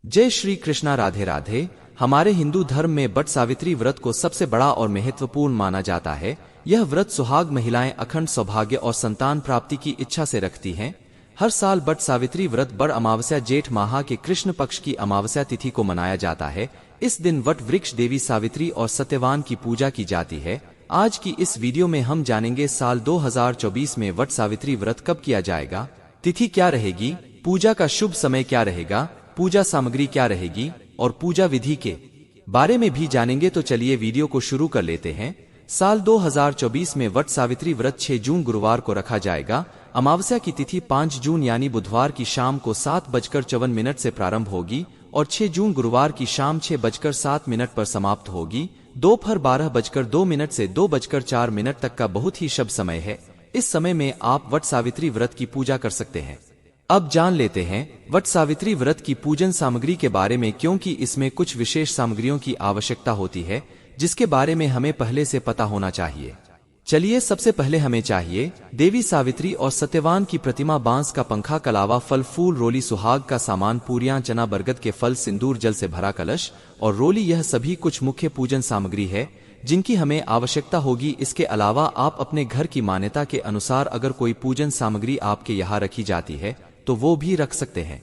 जय श्री कृष्णा। राधे राधे। हमारे हिंदू धर्म में वट सावित्री व्रत को सबसे बड़ा और महत्वपूर्ण माना जाता है। यह व्रत सुहाग महिलाएं अखंड सौभाग्य और संतान प्राप्ति की इच्छा से रखती हैं। हर साल वट सावित्री व्रत बड़ अमावस्या जेठ माह के कृष्ण पक्ष की अमावस्या तिथि को मनाया जाता है। इस दिन वट वृक्ष देवी सावित्री और सत्यवान की पूजा की जाती है। आज की इस वीडियो में हम जानेंगे साल 2024 में वट सावित्री व्रत कब किया जाएगा, तिथि क्या रहेगी, पूजा का शुभ समय क्या रहेगा, पूजा सामग्री क्या रहेगी और पूजा विधि के बारे में भी जानेंगे। तो चलिए वीडियो को शुरू कर लेते हैं। साल 2024 में वट सावित्री व्रत 6 जून गुरुवार को रखा जाएगा। अमावस्या की तिथि 5 जून यानी बुधवार की शाम को 7:54 से प्रारंभ होगी और 6 जून गुरुवार की शाम 6:07 पर समाप्त होगी। दोपहर 12:02 से 2:04 तक का बहुत ही शुभ समय है। इस समय में आप वट सावित्री व्रत की पूजा कर सकते हैं। अब जान लेते हैं वट सावित्री व्रत की पूजन सामग्री के बारे में, क्योंकि इसमें कुछ विशेष सामग्रियों की आवश्यकता होती है जिसके बारे में हमें पहले से पता होना चाहिए। चलिए सबसे पहले हमें चाहिए देवी सावित्री और सत्यवान की प्रतिमा, बांस का पंखा, कलावा, फल फूल, रोली, सुहाग का सामान, पूरियां, चना, बरगद के फल, सिंदूर, जल से भरा कलश और रोली। यह सभी कुछ मुख्य पूजन सामग्री है जिनकी हमें आवश्यकता होगी। इसके अलावा आप अपने घर की मान्यता के अनुसार अगर कोई पूजन सामग्री आपके यहाँ रखी जाती है तो वो भी रख सकते हैं।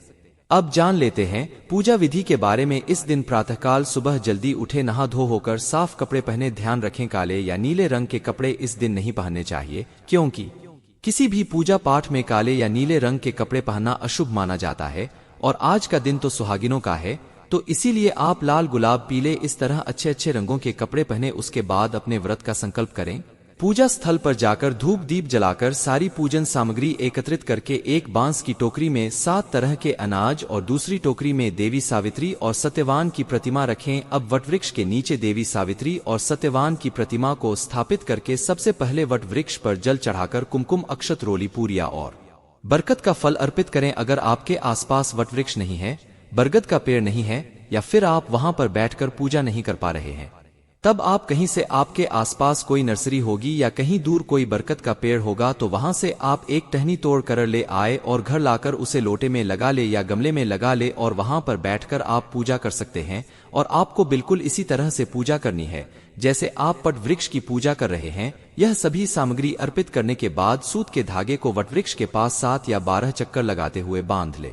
अब जान लेते हैं पूजा विधि के बारे में। इस दिन प्रातःकाल सुबह जल्दी उठे, नहा धो होकर साफ कपड़े पहने। ध्यान रखें काले या नीले रंग के कपड़े इस दिन नहीं पहनने चाहिए, क्योंकि किसी भी पूजा पाठ में काले या नीले रंग के कपड़े पहनना अशुभ माना जाता है और आज का दिन तो सुहागिनों का है, तो इसीलिए आप लाल, गुलाब, पीले इस तरह अच्छे अच्छे रंगों के कपड़े पहने। उसके बाद अपने व्रत का संकल्प करें। पूजा स्थल पर जाकर धूप दीप जलाकर सारी पूजन सामग्री एकत्रित करके एक बांस की टोकरी में 7 तरह के अनाज और दूसरी टोकरी में देवी सावित्री और सत्यवान की प्रतिमा रखें। अब वटवृक्ष के नीचे देवी सावित्री और सत्यवान की प्रतिमा को स्थापित करके सबसे पहले वटवृक्ष पर जल चढ़ाकर कुमकुम, अक्षत, रोली, पूरिया और बरगद का फल अर्पित करें। अगर आपके आसपास वटवृक्ष नहीं है, बरगद का पेड़ नहीं है या फिर आप वहां पर बैठकर पूजा नहीं कर पा रहे हैं, तब आप कहीं से आपके आसपास कोई नर्सरी होगी या कहीं दूर कोई बरगद का पेड़ होगा तो वहां से आप एक टहनी तोड़ कर ले आए और घर लाकर उसे लोटे में लगा ले या गमले में लगा ले और वहां पर बैठकर आप पूजा कर सकते हैं। और आपको बिल्कुल इसी तरह से पूजा करनी है जैसे आप वट वृक्ष की पूजा कर रहे हैं। यह सभी सामग्री अर्पित करने के बाद सूत के धागे को वटवृक्ष के पास 7 या 12 चक्कर लगाते हुए बांध ले।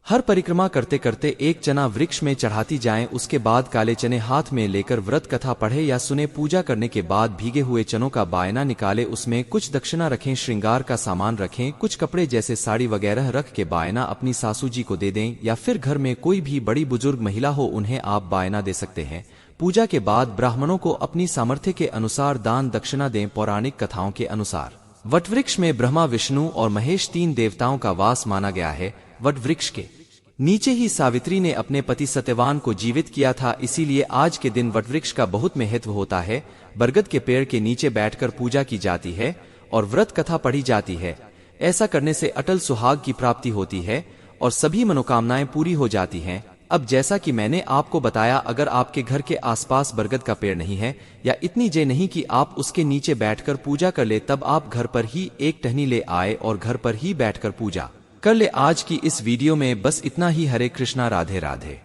हर परिक्रमा करते करते एक चना वृक्ष में चढ़ाती जाएं। उसके बाद काले चने हाथ में लेकर व्रत कथा पढ़े या सुने। पूजा करने के बाद भीगे हुए चनों का बायना निकाले, उसमें कुछ दक्षिणा रखें, श्रृंगार का सामान रखें, कुछ कपड़े जैसे साड़ी वगैरह रख के बायना अपनी सासू जी को दे दें या फिर घर में कोई भी बड़ी बुजुर्ग महिला हो उन्हें आप बायना दे सकते हैं। पूजा के बाद ब्राह्मणों को अपनी सामर्थ्य के अनुसार दान दक्षिणा दें। पौराणिक कथाओं के अनुसार वटवृक्ष में ब्रह्मा, विष्णु और महेश 3 देवताओं का वास माना गया है। वटवृक्ष के नीचे ही सावित्री ने अपने पति सत्यवान को जीवित किया था, इसीलिए आज के दिन वटवृक्ष का बहुत महत्व होता है। बरगद के पेड़ के नीचे बैठकर पूजा की जाती है और व्रत कथा पढ़ी जाती है। ऐसा करने से अटल सुहाग की प्राप्ति होती है और सभी मनोकामनाएं पूरी हो जाती हैं। अब जैसा कि मैंने आपको बताया, अगर आपके घर के आसपास बरगद का पेड़ नहीं है या इतनी जय नहीं कि आप उसके नीचे बैठकर पूजा कर ले, तब आप घर पर ही एक टहनी ले आए और घर पर ही बैठकर पूजा कर ले। आज की इस वीडियो में बस इतना ही। हरे कृष्णा, राधे राधे।